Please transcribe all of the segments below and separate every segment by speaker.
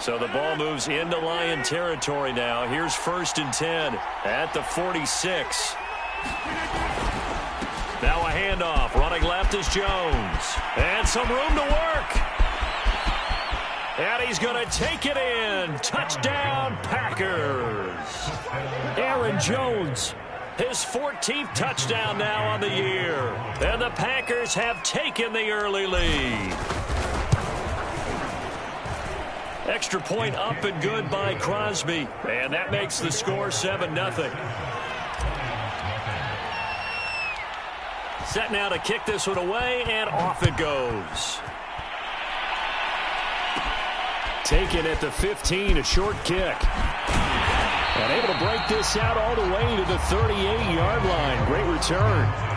Speaker 1: So the ball moves into Lion territory now. Here's 1st and 10 at the 46. Now a handoff. Running left is Jones. And some room to work. And he's going to take it in. Touchdown, Packers. Aaron Jones, his 14th touchdown now on the year. And the Packers have taken the early lead. Extra point up and good by Crosby. And that makes the score 7-0. Set now to kick this one away, and off it goes. Taken at the 15, a short kick. And able to break this out all the way to the 38-yard line. Great return.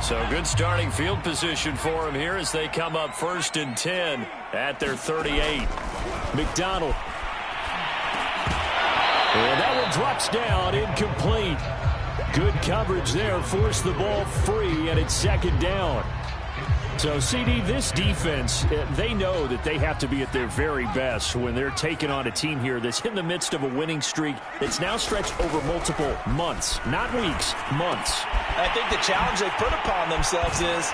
Speaker 1: So good starting field position for him here as they come up 1st and 10 at their 38. McDonald. And that one drops down, incomplete. Good coverage there, forced the ball free, and it's 2nd down. So, CD, this defense, they know that they have to be at their very best when they're taking on a team here that's in the midst of a winning streak that's now stretched over multiple months, not weeks, months.
Speaker 2: I think the challenge they put upon themselves is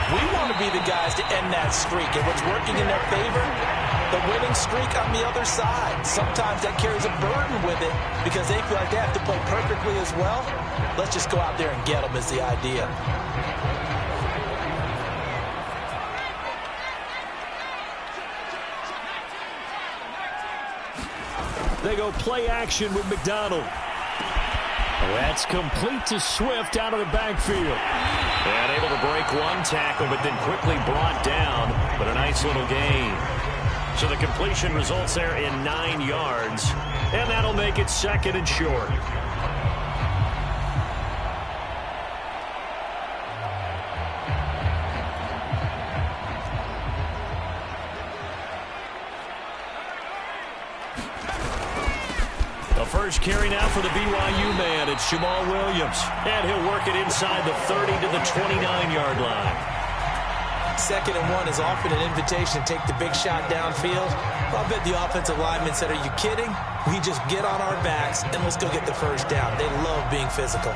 Speaker 2: we want to be the guys to end that streak. And what's working in their favor, the winning streak on the other side. Sometimes that carries a burden with it because they feel like they have to play perfectly as well. Let's just go out there and get them is the idea.
Speaker 1: They go play action with McDonald. That's complete to Swift out of the backfield. And able to break one tackle, but then quickly brought down. But a nice little gain. So the completion results there in 9 yards. And that'll make it 2nd and short. First carry now for the BYU man. It's Jamal Williams. And he'll work it inside the 30 to the 29-yard line.
Speaker 2: 2nd and 1 is often an invitation to take the big shot downfield. Well, I bet the offensive lineman said, are you kidding? We just get on our backs and let's go get the first down. They love being physical.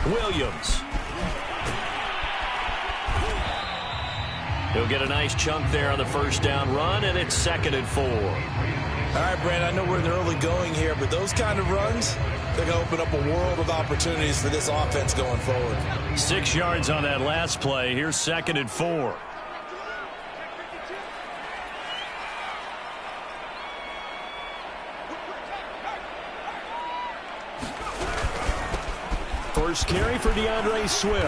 Speaker 1: Williams. He'll get a nice chunk there on the 1st down run, and it's 2nd and 4.
Speaker 2: All right, Brand, I know we're in the early going here, but those kind of runs, they're going to open up a world of opportunities for this offense going forward.
Speaker 1: 6 yards on that last play. Here's 2nd and 4. First carry for DeAndre Swift.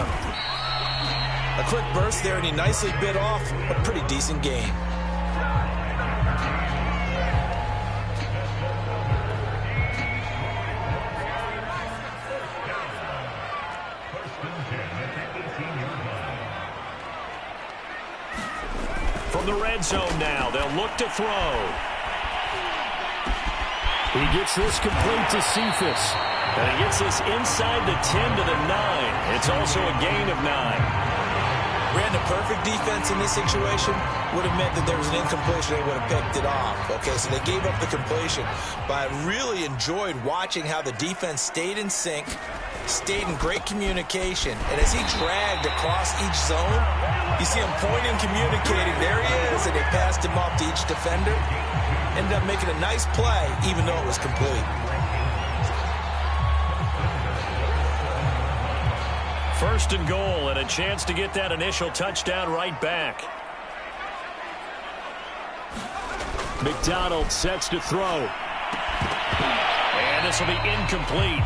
Speaker 2: A quick burst there, and he nicely bit off a pretty decent gain.
Speaker 1: From the red zone now, they'll look to throw. He gets this complete to Cephas. And he gets this inside the 10 to the 9. It's also a gain of 9.
Speaker 2: Ran the perfect defense in this situation would have meant that there was an incompletion. They would have picked it off. Okay, so they gave up the completion. But I really enjoyed watching how the defense stayed in sync, stayed in great communication. And as he dragged across each zone, you see him pointing, communicating. There he is, and they passed him off to each defender. Ended up making a nice play, even though it was complete.
Speaker 1: First and goal, and a chance to get that initial touchdown right back. McDonald sets to throw. And this will be incomplete.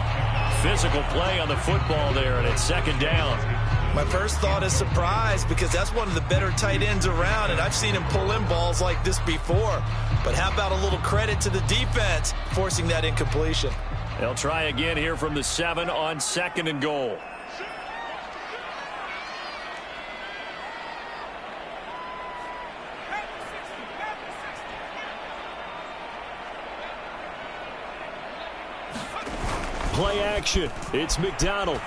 Speaker 1: Physical play on the football there, and it's 2nd down.
Speaker 2: My first thought is surprise, because that's one of the better tight ends around, and I've seen him pull in balls like this before. But how about a little credit to the defense forcing that incompletion?
Speaker 1: They'll try again here from the 7 on 2nd and goal. play action. It's McDonald.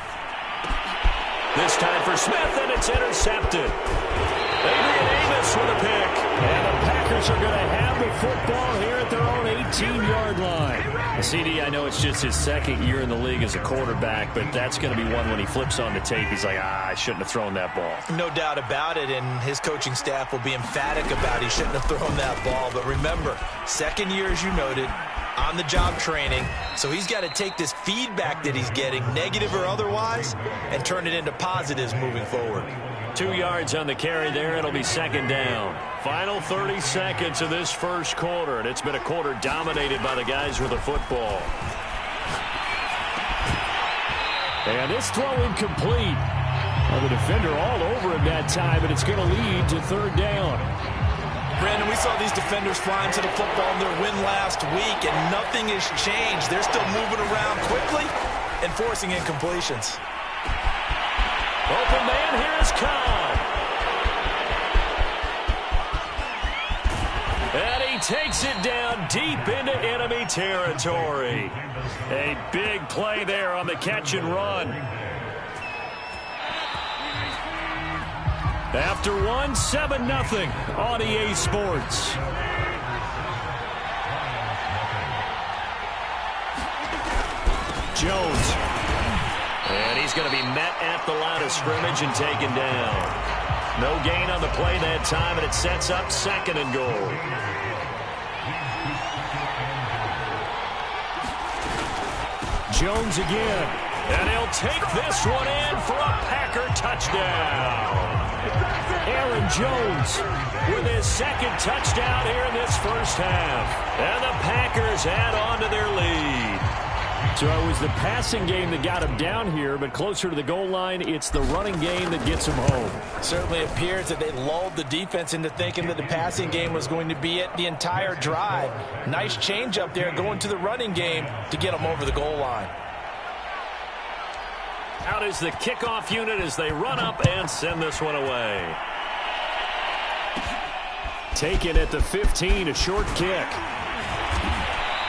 Speaker 1: This time for Smith, and it's intercepted. Adrian Amos with a pick. And the Packers are going to have the football here at their own 18-yard line. CD, I know it's just his second year in the league as a quarterback, but that's going to be one when he flips on the tape. He's like, I shouldn't have thrown that ball.
Speaker 2: No doubt about it, and his coaching staff will be emphatic about he shouldn't have thrown that ball. But remember, second year, as you noted, on-the-job training, so he's got to take this feedback that he's getting, negative or otherwise, and turn it into positives moving forward.
Speaker 1: 2 yards on the carry there. It'll be second down. Final 30 seconds of this first quarter, and it's been a quarter dominated by the guys with the football. And this throw incomplete. Well, the defender all over him that time, and it's going to lead to third down.
Speaker 2: Brandon, we saw these defenders flying to the football in their win last week, and nothing has changed. They're still moving around quickly and forcing incompletions.
Speaker 1: Open man, here is Cobb. And he takes it down deep into enemy territory. A big play there on the catch and run. After one, 7-0 on EA Sports. Jones. And he's going to be met at the line of scrimmage and taken down. No gain on the play that time, and it sets up second and goal. Jones again. And he'll take this one in for a Packer touchdown. Aaron Jones with his second touchdown here in this first half. And the Packers add on to their lead. So it was the passing game that got him down here, but closer to the goal line, it's the running game that gets him home.
Speaker 2: Certainly appears that they lulled the defense into thinking that the passing game was going to be it the entire drive. Nice change up there going to the running game to get them over the goal line.
Speaker 1: Out is the kickoff unit as they run up and send this one away. Taken at the 15, a short kick.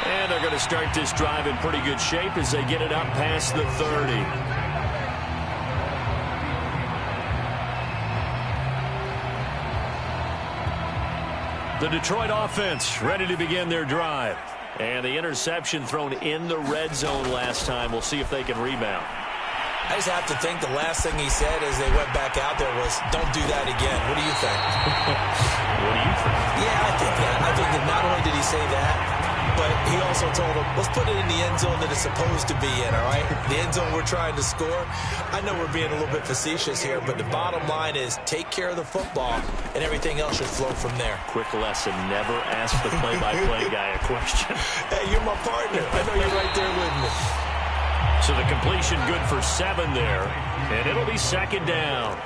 Speaker 1: And they're going to start this drive in pretty good shape as they get it up past the 30. The Detroit offense ready to begin their drive. And the interception thrown in the red zone last time. We'll see if they can rebound.
Speaker 2: I just have to think the last thing he said as they went back out there was, don't do that again. What do you think?
Speaker 1: What do you think?
Speaker 2: Yeah, I think that. I think that not only did he say that, but he also told him, let's put it in the end zone that it's supposed to be in, all right? The end zone we're trying to score. I know we're being a little bit facetious here, but the bottom line is take care of the football, and everything else should flow from there.
Speaker 1: Quick lesson, never ask the play-by-play guy a question.
Speaker 2: Hey, you're my partner. I know you're right there with me.
Speaker 1: So the completion good for 7 there, and it'll be second down.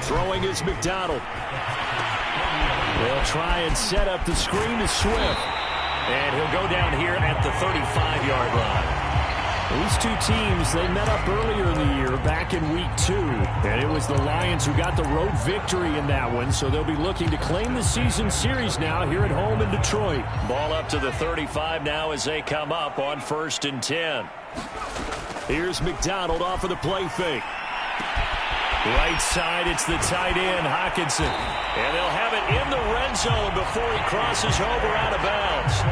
Speaker 1: Throwing is McDonald. They'll try and set up the screen to Swift. And he'll go down here at the 35-yard line. These two teams, they met up earlier in the year, back in week 2. And it was the Lions who got the road victory in that one, so they'll be looking to claim the season series now here at home in Detroit. Ball up to the 35 now as they come up on 1st and 10. Here's McDonald off of the play fake. Right side, it's the tight end, Hockenson. And they'll have it in the red zone before he crosses over out of bounds.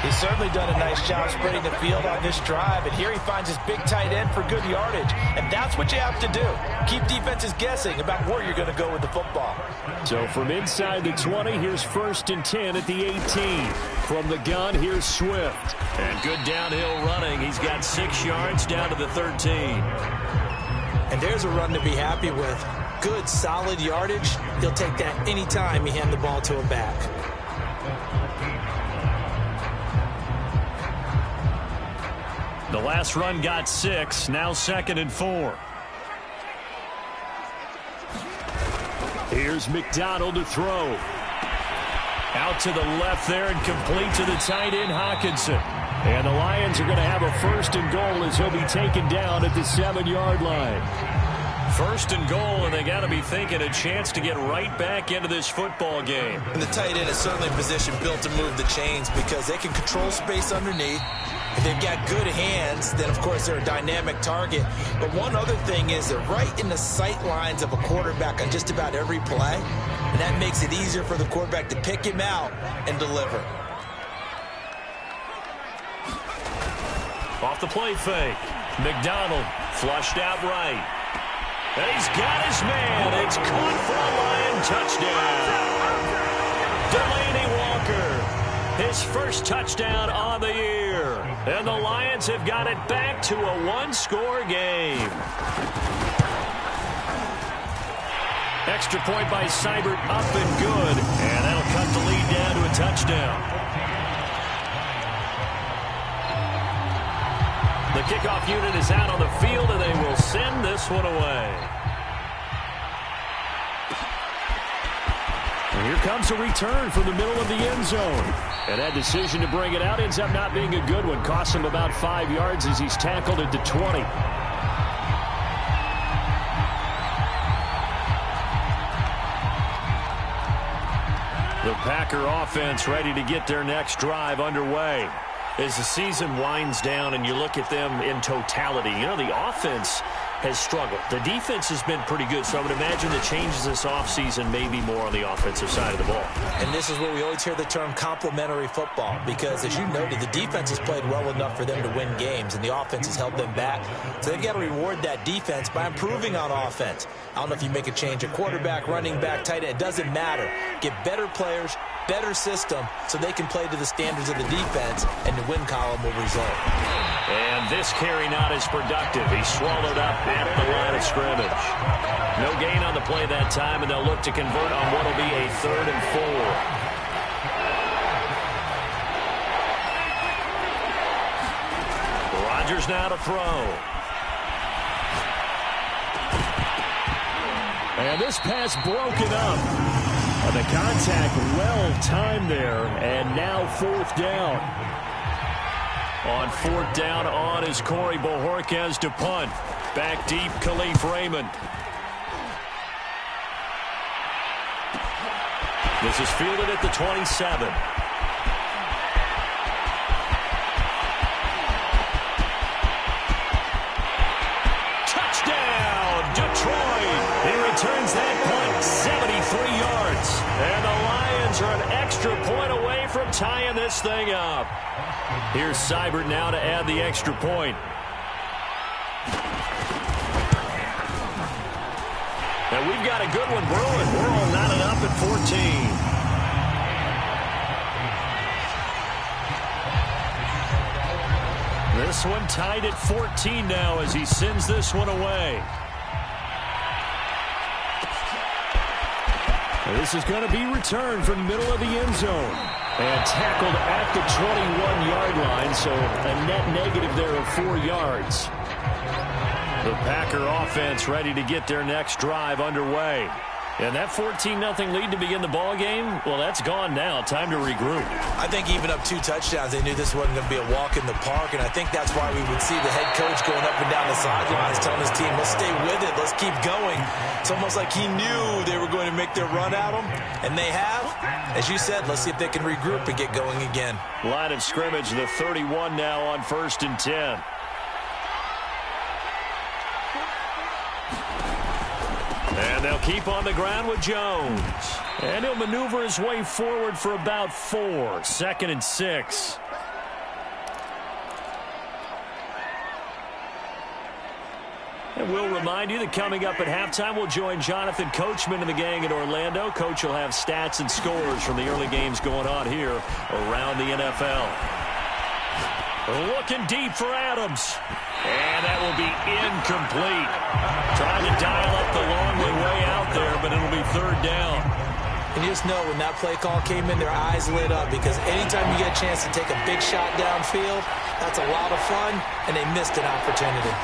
Speaker 2: He's certainly done a nice job spreading the field on this drive, and here he finds his big tight end for good yardage. And that's what you have to do. Keep defenses guessing about where you're going to go with the football.
Speaker 1: So from inside the 20, here's 1st and 10 at the 18. From the gun, here's Swift. And good downhill running. He's got 6 yards down to the 13.
Speaker 2: And there's a run to be happy with. Good, solid yardage. He'll take that anytime you hand the ball to a back.
Speaker 1: The last run got 6, now 2nd and 4. Here's McDonald to throw. Out to the left there and complete to the tight end, Hockenson. And the Lions are going to have a 1st and goal as he'll be taken down at the 7-yard line. First and goal, and they got to be thinking a chance to get right back into this football game.
Speaker 2: And the tight end is certainly a position built to move the chains because they can control space underneath. If they've got good hands, then, of course, they're a dynamic target. But one other thing is they're right in the sight lines of a quarterback on just about every play, and that makes it easier for the quarterback to pick him out and deliver.
Speaker 1: Off the play fake. McDonald flushed out right. And he's got his man. It's caught for a Lion touchdown. Delaney Walker, his first touchdown on the year. And the Lions have got it back to a one-score game. Extra point by Seibert, up and good. And that'll cut the lead down to a touchdown. The kickoff unit is out on the field, and they will send this one away. And here comes a return from the middle of the end zone. And that decision to bring it out ends up not being a good one. Costs him about 5 yards as he's tackled at the 20. The Packer offense ready to get their next drive underway. As the season winds down and you look at them in totality, you know, the offense has struggled. The defense has been pretty good, so I would imagine the changes this offseason may be more on the offensive side of the ball.
Speaker 2: And this is where we always hear the term complementary football because, as you noted, the defense has played well enough for them to win games, and the offense has held them back. So they've got to reward that defense by improving on offense. I don't know if you make a change at quarterback, running back, tight end. It doesn't matter. Get better players, better system, so they can play to the standards of the defense, and the win column will result.
Speaker 1: And this carry not as productive. He swallowed up at the line of scrimmage. No gain on the play that time, and they'll look to convert on what will be a 3rd and 4. Rodgers now to throw. And this pass broken up. The contact well timed there, and now 4th down. On 4th down on is Corey Bojorquez to punt. Back deep, Khalif Raymond. This is fielded at the 27. Touchdown, Detroit. He returns that punt 73 yards. And the Lions are an extra point away from tying this thing up. Here's Seibert now to add the extra point. And we've got a good one brewing. We're all knotted up at 14. This one tied at 14 now as he sends this one away. And this is going to be returned from the middle of the end zone. And tackled at the 21-yard line, so a net negative there of 4 yards. The Packer offense ready to get their next drive underway. And that 14-0 lead to begin the ball game, well, that's gone now. Time to regroup.
Speaker 2: I think even up 2 touchdowns, they knew this wasn't going to be a walk in the park, and I think that's why we would see the head coach going up and down the sidelines telling his team, let's stay with it, let's keep going. It's almost like he knew they were going to make their run at him, and they have. As you said, let's see if they can regroup and get going again.
Speaker 1: Line of scrimmage, the 31 now on 1st and 10. And they'll keep on the ground with Jones. And he'll maneuver his way forward for about 4. 2nd and 6. And we'll remind you that coming up at halftime, we'll join Jonathan Coachman and the gang in Orlando. Coach will have stats and scores from the early games going on here around the NFL. Looking deep for Adams. And that will be incomplete. Trying to dial up the long way out there, but it'll be 3rd down.
Speaker 2: And you just know when that play call came in, their eyes lit up because anytime you get a chance to take a big shot downfield, that's a lot of fun, and they missed an opportunity.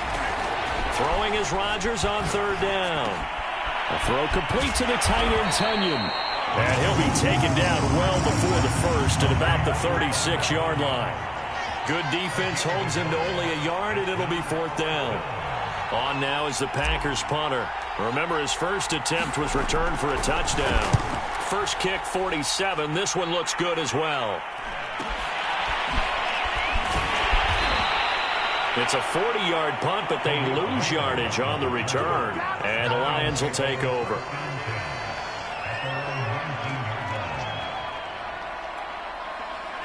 Speaker 1: Throwing is Rodgers on 3rd down. A throw complete to the tight end, Tunyon. And he'll be taken down well before the 1st at about the 36-yard line. Good defense holds him to only a yard, and it'll be 4th down. On now is the Packers punter. Remember, his first attempt was returned for a touchdown. First kick, 47. This one looks good as well. It's a 40-yard punt, but they lose yardage on the return. And the Lions will take over.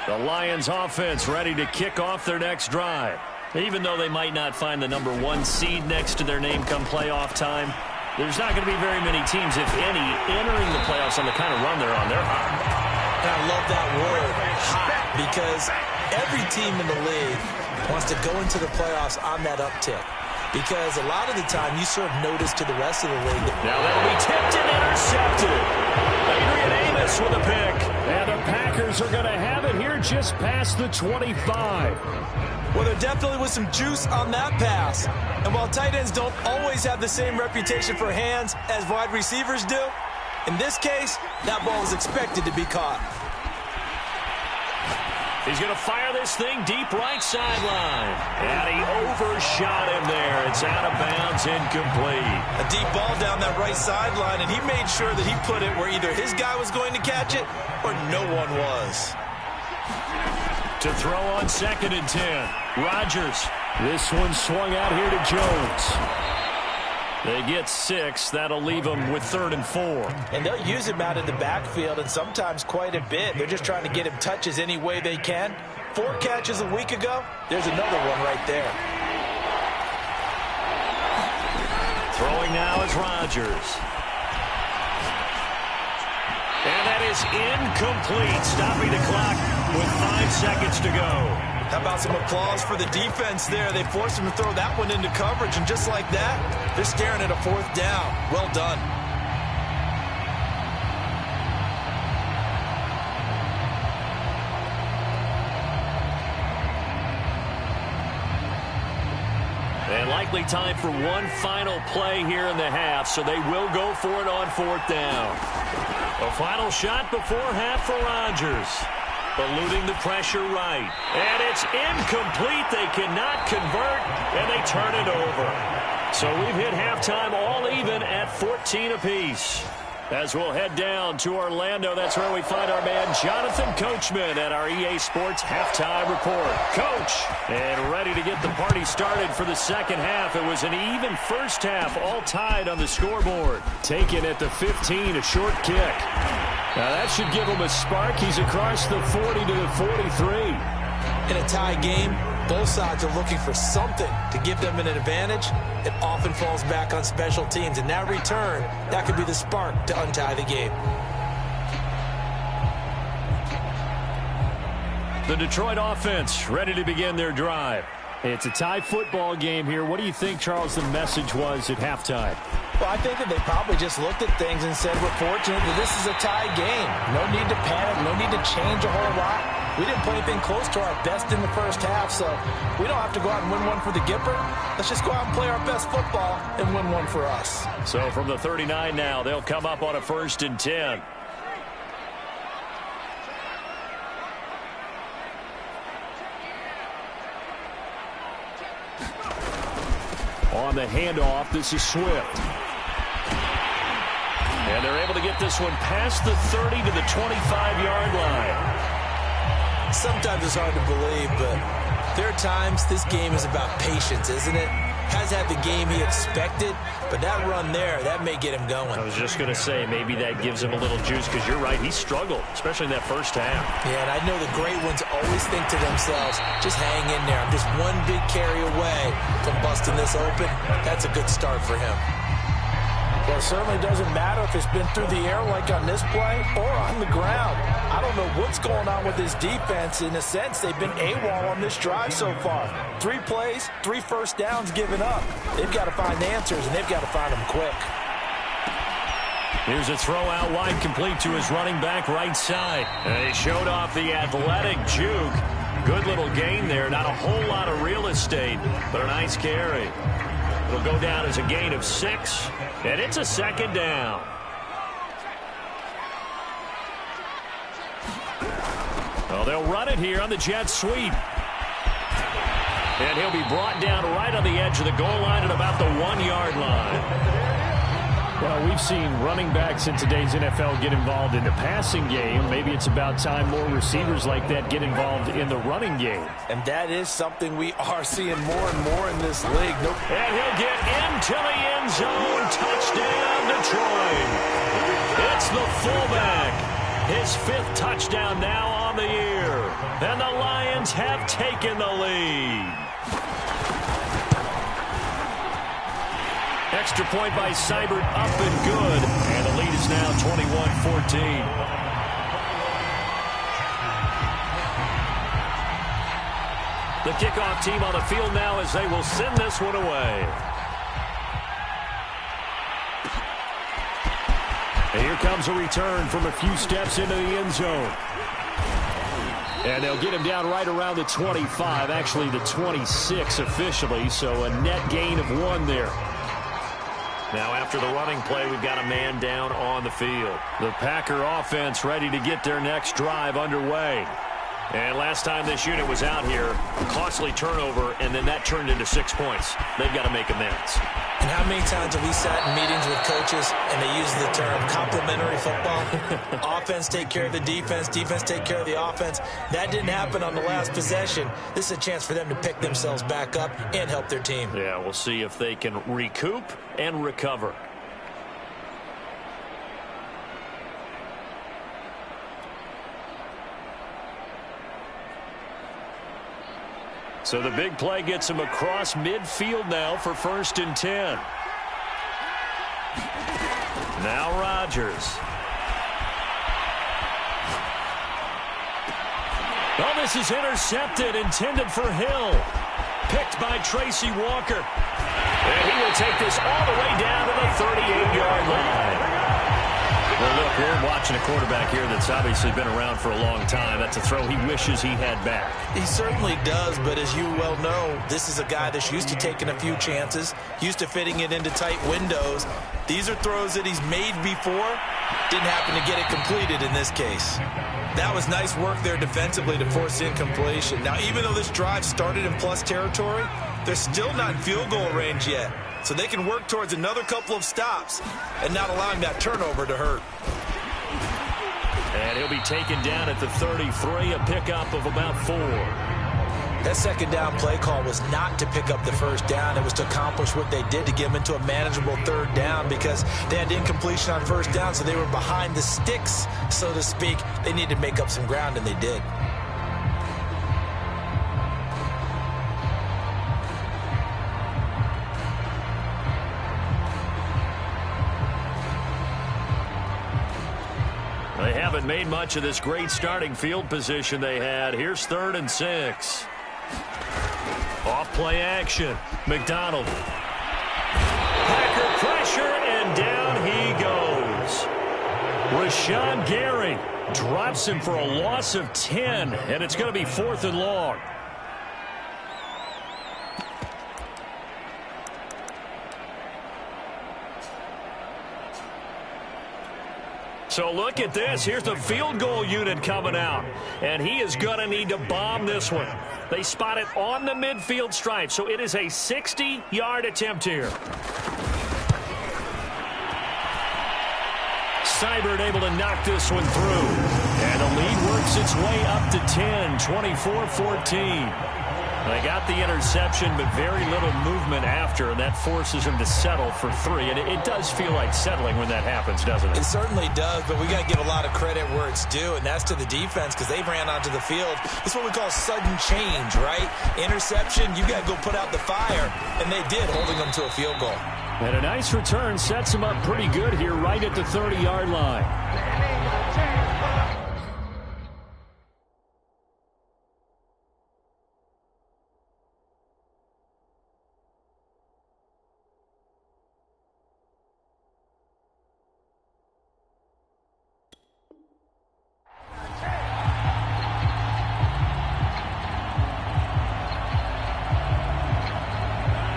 Speaker 1: The Lions offense ready to kick off their next drive. Even though they might not find the number 1 seed next to their name come playoff time, there's not going to be very many teams, if any, entering the playoffs on the kind of run they're on. They're hot.
Speaker 2: And I love that word, hot, because every team in the league wants to go into the playoffs on that uptick. Because a lot of the time you serve notice to the rest of the league.
Speaker 1: Now that'll be tipped and intercepted. Adrian Amos with a pick. And the Packers are going to have it here just past the 25.
Speaker 2: Well, there definitely was some juice on that pass. And while tight ends don't always have the same reputation for hands as wide receivers do, in this case, that ball is expected to be caught.
Speaker 1: He's going to fire this thing deep right sideline. And he overshot him there. It's out of bounds, incomplete.
Speaker 2: A deep ball down that right sideline, and he made sure that he put it where either his guy was going to catch it or no one was.
Speaker 1: To throw on 2nd and 10. Rodgers. This one swung out here to Jones. They get 6. That'll leave them with 3rd and 4.
Speaker 2: And they'll use him out in the backfield, and sometimes quite a bit. They're just trying to get him touches any way they can. 4 catches a week ago. There's another one right there.
Speaker 1: Throwing now is Rodgers. And that is incomplete, stopping the clock with 5 seconds to go.
Speaker 2: How about some applause for the defense there? They forced him to throw that one into coverage, and just like that, they're staring at a 4th down. Well done.
Speaker 1: And likely time for one final play here in the half, so they will go for it on 4th down. A final shot before half for Rodgers. Eluding the pressure right. And it's incomplete. They cannot convert, and they turn it over. So we've hit halftime all even at 14 apiece. As we'll head down to Orlando, that's where we find our man Jonathan Coachman at our EA Sports Halftime Report. Coach, and ready to get the party started for the second half. It was an even first half, all tied on the scoreboard. Taken at the 15, a short kick. Now that should give him a spark. He's across the 40 to the 43.
Speaker 2: In a tie game, both sides are looking for something to give them an advantage. It often falls back on special teams, and that return, that could be the spark to untie the game.
Speaker 1: The Detroit offense ready to begin their drive. It's a tie football game here. What do you think, Charles, the message was at halftime?
Speaker 2: Well, I think that they probably just looked at things and said, we're fortunate that this is a tie game. No need to panic, no need to change a whole lot. We didn't play anything close to our best in the first half, so we don't have to go out and win one for the Gipper. Let's just go out and play our best football and win one for us.
Speaker 1: So from the 39 now, they'll come up on a 1st and 10. On the handoff, this is Swift. And they're able to get this one past the 30 to the 25-yard line.
Speaker 2: Sometimes it's hard to believe, but there are times this game is about patience, isn't it? Has had the game he expected, but that run there, that may get him going.
Speaker 1: I was just going to say, maybe that gives him a little juice, because you're right, he struggled, especially in that first half.
Speaker 2: Yeah, and I know the great ones always think to themselves, just hang in there. I'm just one big carry away from busting this open. That's a good start for him. Well, it certainly doesn't matter if it's been through the air like on this play or on the ground. I don't know what's going on with this defense. In a sense, they've been AWOL on this drive so far. 3 plays, 3 first downs given up. They've got to find answers, and they've got to find them quick.
Speaker 1: Here's a throw out wide, complete to his running back right side. And he showed off the athletic juke. Good little gain there. Not a whole lot of real estate, but a nice carry. It'll go down as a gain of 6, and it's a 2nd down. Well, they'll run it here on the jet sweep. And he'll be brought down right on the edge of the goal line at about the 1-yard line. Well, we've seen running backs in today's NFL get involved in the passing game. Maybe it's about time more receivers like that get involved in the running game.
Speaker 2: And that is something we are seeing more and more in this league.
Speaker 1: And he'll get into the end zone. Touchdown, Detroit. It's the fullback. His 5th touchdown now on the year. And the Lions have taken the lead. Extra point by Seibert, up and good. And the lead is now 21-14. The kickoff team on the field now as they will send this one away. And here comes a return from a few steps into the end zone. And they'll get him down right around the 25, actually the 26 officially, so a net gain of 1 there. Now after the running play, we've got a man down on the field. The Packer offense ready to get their next drive underway. And last time this unit was out here, a costly turnover, and then that turned into 6 points. They've got to make amends.
Speaker 2: And how many times have we sat in meetings with coaches and they use the term complementary football? Offense take care of the defense, defense take care of the offense. That didn't happen on the last possession. This is a chance for them to pick themselves back up and help their team.
Speaker 1: Yeah, we'll see if they can recoup and recover. So the big play gets him across midfield now for 1st and 10. Now Rodgers. Oh, this is intercepted, intended for Hill. Picked by Tracy Walker. And he will take this all the way down to the 38-yard line. Well, look, we're watching a quarterback here that's obviously been around for a long time. That's a throw he wishes he had back.
Speaker 2: He certainly does, but as you well know, this is a guy that's used to taking a few chances, used to fitting it into tight windows. These are throws that he's made before. Didn't happen to get it completed in this case. That was nice work there defensively to force incompletion. Now, even though this drive started in plus territory, they're still not in field goal range yet. So they can work towards another couple of stops and not allowing that turnover to hurt.
Speaker 1: And he'll be taken down at the 33, a pickup of about 4.
Speaker 2: That second down play call was not to pick up the first down. It was to accomplish what they did to get them into a manageable 3rd down because they had incompletion on 1st down, so they were behind the sticks, so to speak. They needed to make up some ground, and they did.
Speaker 1: They haven't made much of this great starting field position they had. Here's 3rd and 6. Off play action. McDonald. Packer pressure, and down he goes. Rashawn Gary drops him for a loss of 10, and it's going to be 4th and long. So look at this. Here's the field goal unit coming out. And he is going to need to bomb this one. They spot it on the midfield stripe. So it is a 60-yard attempt here. Seibert able to knock this one through. And the lead works its way up to 10, 24-14. They got the interception, but very little movement after, and that forces him to settle for 3. And it does feel like settling when that happens, doesn't it?
Speaker 2: It certainly does, but we got to give a lot of credit where it's due, and that's to the defense because they ran onto the field. It's what we call sudden change, right? Interception, you got to go put out the fire, and they did, holding them to a field goal.
Speaker 1: And a nice return sets him up pretty good here right at the 30-yard line.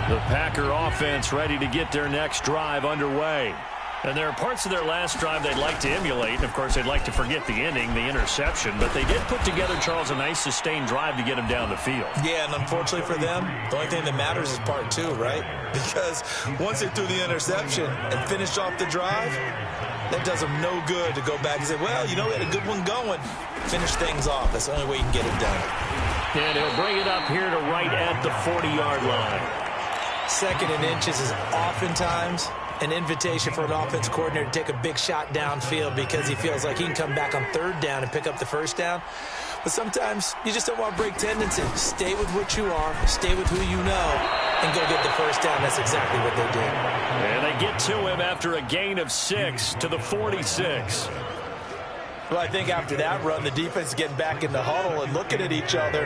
Speaker 1: The Packer offense ready to get their next drive underway. And there are parts of their last drive they'd like to emulate. And, of course, they'd like to forget the ending, the interception. But they did put together, Charles, a nice sustained drive to get them down the field.
Speaker 2: Yeah, and unfortunately for them, the only thing that matters is part two, right? Because once they threw the interception and finished off the drive, that does them no good to go back and say, well, you know, we had a good one going. Finish things off. That's the only way you can get it done.
Speaker 1: And he'll bring it up here to right at the 40-yard line.
Speaker 2: 2nd and inches is oftentimes an invitation for an offense coordinator to take a big shot downfield because he feels like he can come back on 3rd down and pick up the 1st down. But sometimes you just don't want to break tendency. Stay with what you are, stay with who you know, and go get the 1st down. That's exactly what they did.
Speaker 1: And they get to him after a gain of 6 to the 46.
Speaker 2: Well, I think after that run, the defense is getting back in the huddle and looking at each other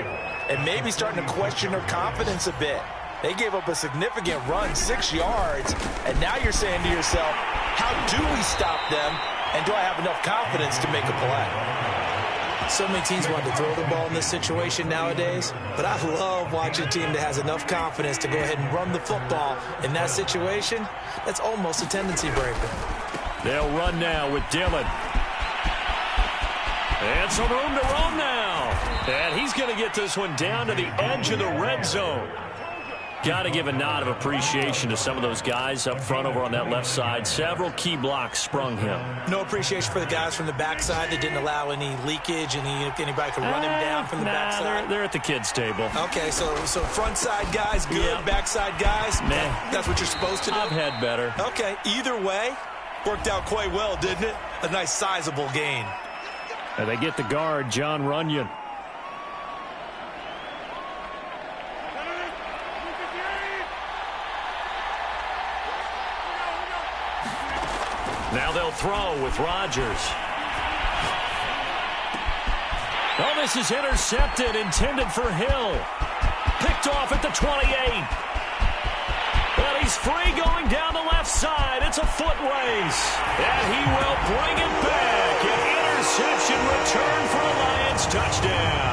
Speaker 2: and maybe starting to question their confidence a bit. They gave up a significant run, 6 yards, and now you're saying to yourself, how do we stop them, and do I have enough confidence to make a play? So many teams want to throw the ball in this situation nowadays, but I love watching a team that has enough confidence to go ahead and run the football in that situation. That's almost a tendency breaker.
Speaker 1: They'll run now with Dillon. And some room to roam now. And he's going to get this one down to the edge of the red zone. Got to give a nod of appreciation to some of those guys up front over on that left side. Several key blocks sprung him.
Speaker 2: No appreciation for the guys from the backside that didn't allow any leakage and anybody could run him down from the backside.
Speaker 1: They're at the kids' table.
Speaker 2: Okay, so front side guys good, yep. Backside guys, that's what you're supposed to do?
Speaker 1: I've had better.
Speaker 2: Okay, either way, worked out quite well, didn't it? A nice sizable gain.
Speaker 1: And they get the guard, John Runyon. Now they'll throw with Rodgers. Oh, this is intercepted, intended for Hill. Picked off at the 28. But he's free going down the left side. It's a foot race. And he will bring it back. An interception return for a Lions touchdown.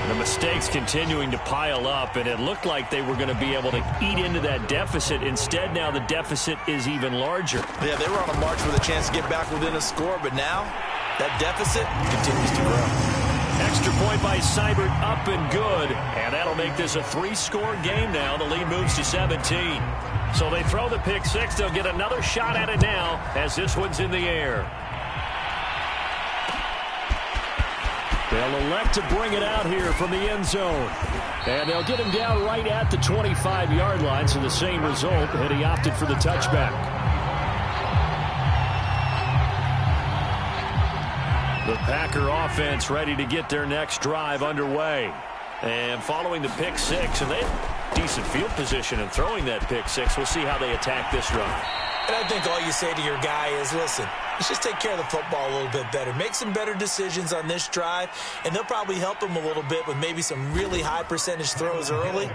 Speaker 1: The mistakes continuing to pile up, and it looked like they were going to be able to eat into that deficit. Instead, now the deficit is even larger.
Speaker 2: Yeah, they were on a march with a chance to get back within a score, but now that deficit continues to grow.
Speaker 1: Extra point by Seibert, up and good, and that'll make this a 3-score game now. The lead moves to 17. So they throw the pick six. They'll get another shot at it now as this one's in the air. They'll elect to bring it out here from the end zone. And they'll get him down right at the 25-yard line, so the same result, and he opted for the touchback. The Packer offense ready to get their next drive underway. And following the pick six, and they have decent field position in throwing that pick six. We'll see how they attack this drive.
Speaker 2: And I think all you say to your guy is, listen, let's just take care of the football a little bit better. Make some better decisions on this drive, and they'll probably help him a little bit with maybe some really high percentage throws early.